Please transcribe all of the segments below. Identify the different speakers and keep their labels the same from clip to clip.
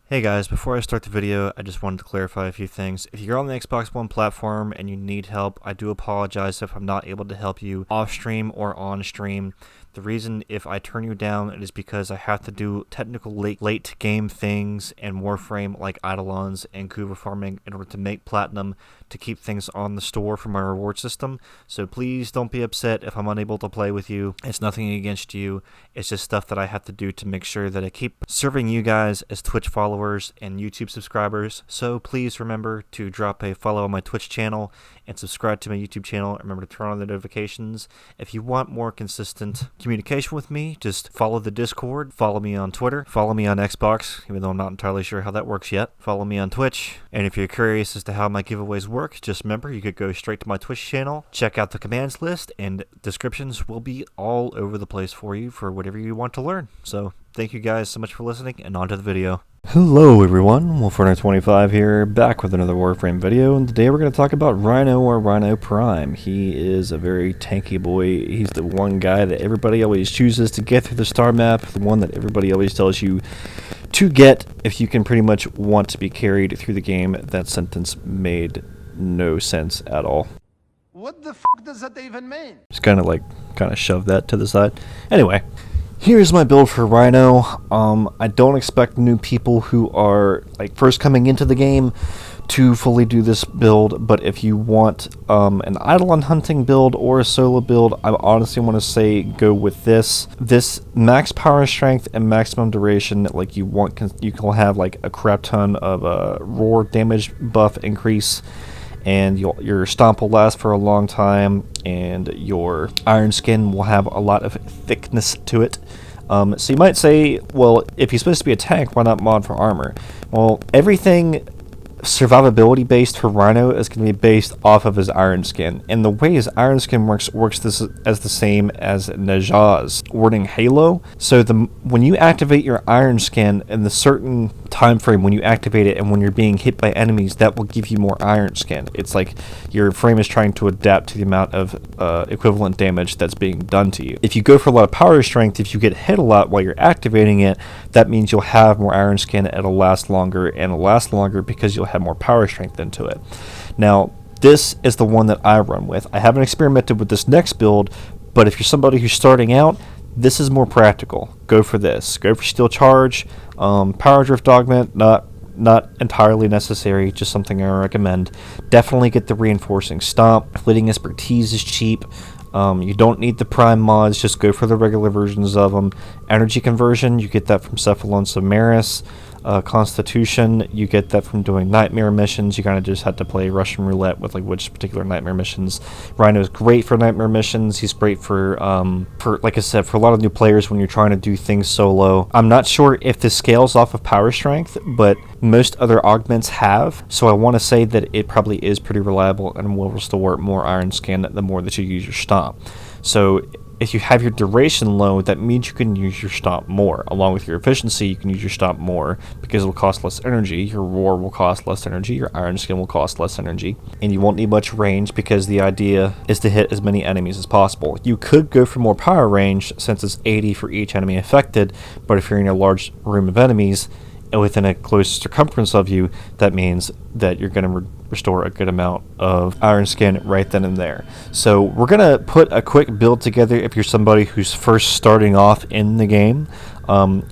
Speaker 1: Hey guys, before I start the video, I just wanted to clarify a few things. If you're on the Xbox One platform and you need help, I do apologize if I'm not able to help you off stream or on stream. The reason if I turn you down is because I have to do technical late game things and Warframe like Eidolons and Kuva farming in order to make platinum to keep things on the store for my reward system. So please don't be upset if I'm unable to play with you. It's nothing against you. It's just stuff that I have to do to make sure that I keep serving you guys as Twitch followers and YouTube subscribers. So please remember to drop a follow on my Twitch channel and subscribe to my YouTube channel. Remember to turn on the notifications. If you want more consistent communication with me, just follow the Discord, follow me on Twitter, follow me on Xbox, even though I'm not entirely sure how that works yet. Follow me on Twitch. And if you're curious as to how my giveaways work, just remember you could go straight to my Twitch channel, check out the commands list, and descriptions will be all over the place for you for whatever you want to learn. So thank you guys so much for listening, and on to the video. Hello everyone, Wolf425 here, back with another Warframe video, and today we're going to talk about Rhino or Rhino Prime. He is a very tanky boy. He's the one guy that everybody always chooses to get through the star map, the one that everybody always tells you to get if you can pretty much want to be carried through the game. That sentence made no sense at all.
Speaker 2: What the f does that even mean?
Speaker 1: Just kind of shove that to the side. Anyway. Here's my build for Rhino. I don't expect new people who are first coming into the game to fully do this build, but if you want an Eidolon hunting build or a solo build, I honestly want to say go with this. This max power strength and maximum duration, you can have a crap ton of roar damage buff increase, and your stomp will last for a long time, and your iron skin will have a lot of thickness to it. So you might say, well, if he's supposed to be a tank, why not mod for armor? Well, everything survivability based for Rhino is going to be based off of his iron skin, and the way his iron skin works this as the same as Najah's warding Halo. So when you activate your iron skin in the certain time frame when you activate it and when you're being hit by enemies, that will give you more iron skin. It's like your frame is trying to adapt to the amount of equivalent damage that's being done to you. If you go for a lot of power strength, if you get hit a lot while you're activating it, that means you'll have more iron skin, and it'll last longer, and it'll last longer because you'll have more power strength into it. Now, this is the one that I run with. I haven't experimented with this next build, but if you're somebody who's starting out, this is more practical. Go for this. Go for Steel Charge. Power Drift Augment, not entirely necessary, just something I recommend. Definitely get the Reinforcing Stomp. Fleeting Expertise is cheap. You don't need the Prime mods, just go for the regular versions of them. Energy Conversion, you get that from Cephalon Samaris. Constitution, you get that from doing nightmare missions. You kind of just have to play Russian roulette with which particular nightmare missions. Rhino is great for nightmare missions. He's great for like I said, for a lot of new players when you're trying to do things solo. I'm not sure if this scales off of power strength, but most other augments have, so I want to say that it probably is pretty reliable and will restore more iron skin the more that you use your stomp. So if you have your duration low, that means you can use your stomp more. Along with your efficiency, you can use your stomp more because it will cost less energy. Your roar will cost less energy. Your iron skin will cost less energy. And you won't need much range because the idea is to hit as many enemies as possible. You could go for more power range since it's 80 for each enemy affected, but if you're in a large room of enemies and within a close circumference of you, that means that you're going to restore a good amount of iron skin right then and there. So we're going to put a quick build together if you're somebody who's first starting off in the game.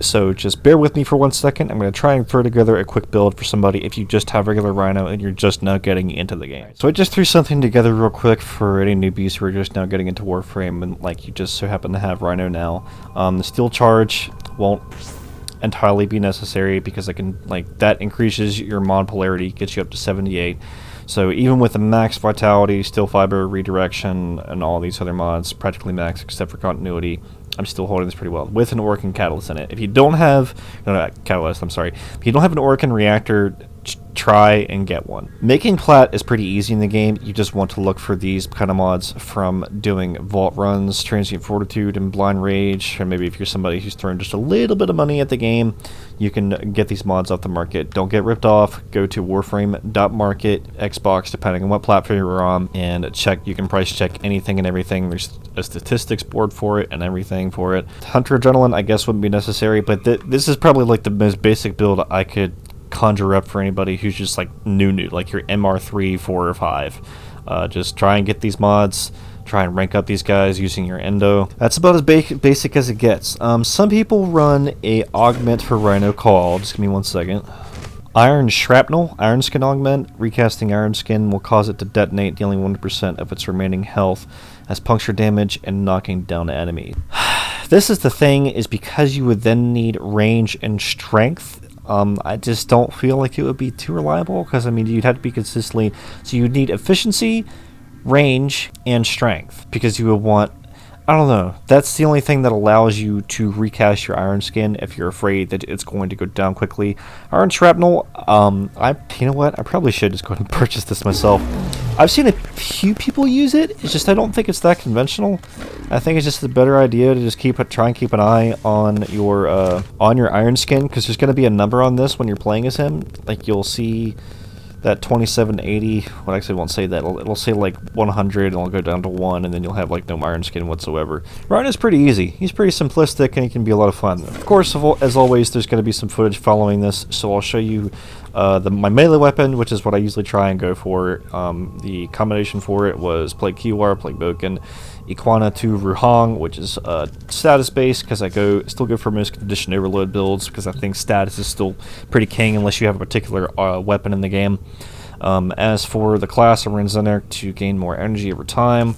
Speaker 1: So just bear with me for 1 second. I'm going to try and throw together a quick build for somebody if you just have regular Rhino and you're just now getting into the game. So I just threw something together real quick for any newbies who are just now getting into Warframe and you just so happen to have Rhino now. The Steel Charge won't entirely be necessary because that increases your mod polarity, gets you up to 78. So even with the max vitality, steel fiber, redirection, and all these other mods, practically max except for continuity, I'm still holding this pretty well with an Orcan catalyst in it. If you don't have catalyst, I'm sorry. If you don't have an Orcan reactor, try and get one. Making plat is pretty easy in the game. You just want to look for these kind of mods from doing vault runs, transient fortitude, and blind rage. Or maybe if you're somebody who's throwing just a little bit of money at the game, you can get these mods off the market. Don't get ripped off. Go to warframe.market, Xbox, depending on what platform you're on, and check. You can price check anything and everything. There's a statistics board for it and everything for it. Hunter Adrenaline, I guess, wouldn't be necessary, but this is probably the most basic build I could conjure up for anybody who's just like new, like your MR3, 4, or 5. Just try and get these mods. Try and rank up these guys using your endo. That's about as basic as it gets. Some people run a augment for Rhino called, just give me 1 second, Iron Shrapnel. Iron Skin augment. Recasting Iron Skin will cause it to detonate, dealing 1% of its remaining health as puncture damage and knocking down enemies. This is the thing, is because you would then need range and strength. I just don't feel like it would be too reliable, because I mean you'd have to be consistently, so you'd need efficiency, range, and strength, because you would want, I don't know, that's the only thing that allows you to recast your Iron Skin if you're afraid that it's going to go down quickly. Iron Shrapnel, you know what, I probably should just go ahead and purchase this myself. I've seen a few people use it, it's just I don't think it's that conventional. I think it's just a better idea to just try and keep an eye on your Iron Skin, because there's going to be a number on this when you're playing as him. Like, you'll see that 2780, well, actually, it won't say that. It'll say like 100, and it'll go down to 1, and then you'll have like no Iron Skin whatsoever. Rhino's pretty easy. He's pretty simplistic, and he can be a lot of fun. Of course, as always, there's going to be some footage following this, so I'll show you my melee weapon, which is what I usually try and go for. The combination for it was Plague Kiwar, Plague Boken, Iguana to Ruhang, which is status based, because I still go for most condition overload builds, because I think status is still pretty king unless you have a particular weapon in the game. As for the class, I ran Zenark to gain more energy over time.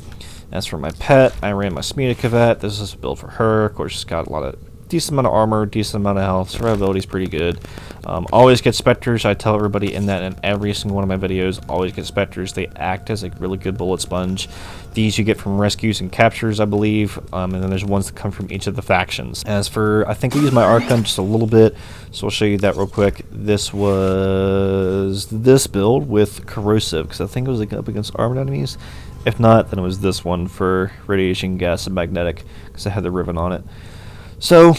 Speaker 1: As for my pet, I ran my Smita Cavet. This is a build for her. Of course, she's got a lot of decent amount of armor, decent amount of health. Survivability's pretty good. Always get Spectres. I tell everybody in every single one of my videos, always get Spectres. They act as a really good bullet sponge. These you get from rescues and captures, I believe, and then there's ones that come from each of the factions. As for, I think we used my arc gun just a little bit, so I'll show you that real quick. This was this build with Corrosive, because I think it was up against armored enemies. If not, then it was this one for Radiation, Gas, and Magnetic, because I had the ribbon on it. So,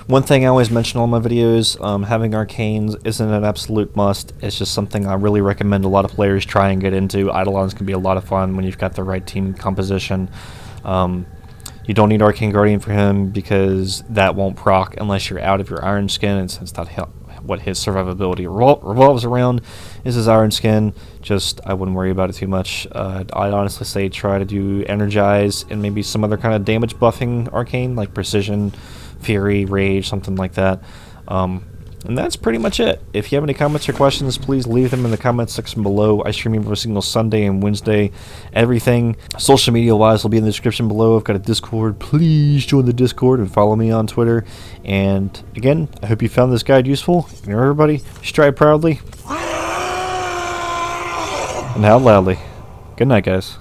Speaker 1: one thing I always mention in all my videos, having Arcanes isn't an absolute must. It's just something I really recommend a lot of players try and get into. Eidolons can be a lot of fun when you've got the right team composition. You don't need Arcane Guardian for him, because that won't proc unless you're out of your Iron Skin, and since that what his survivability revolves around is his Iron Skin. Just, I wouldn't worry about it too much. I'd honestly say try to do Energize and maybe some other kind of damage buffing Arcane, like Precision, Fury, Rage, something like that. And that's pretty much it. If you have any comments or questions, please leave them in the comments section below. I stream every single Sunday and Wednesday. Everything social media wise will be in the description below. I've got a Discord. Please join the Discord and follow me on Twitter. And again, I hope you found this guide useful. And everybody, strive proudly and out loudly. Good night, guys.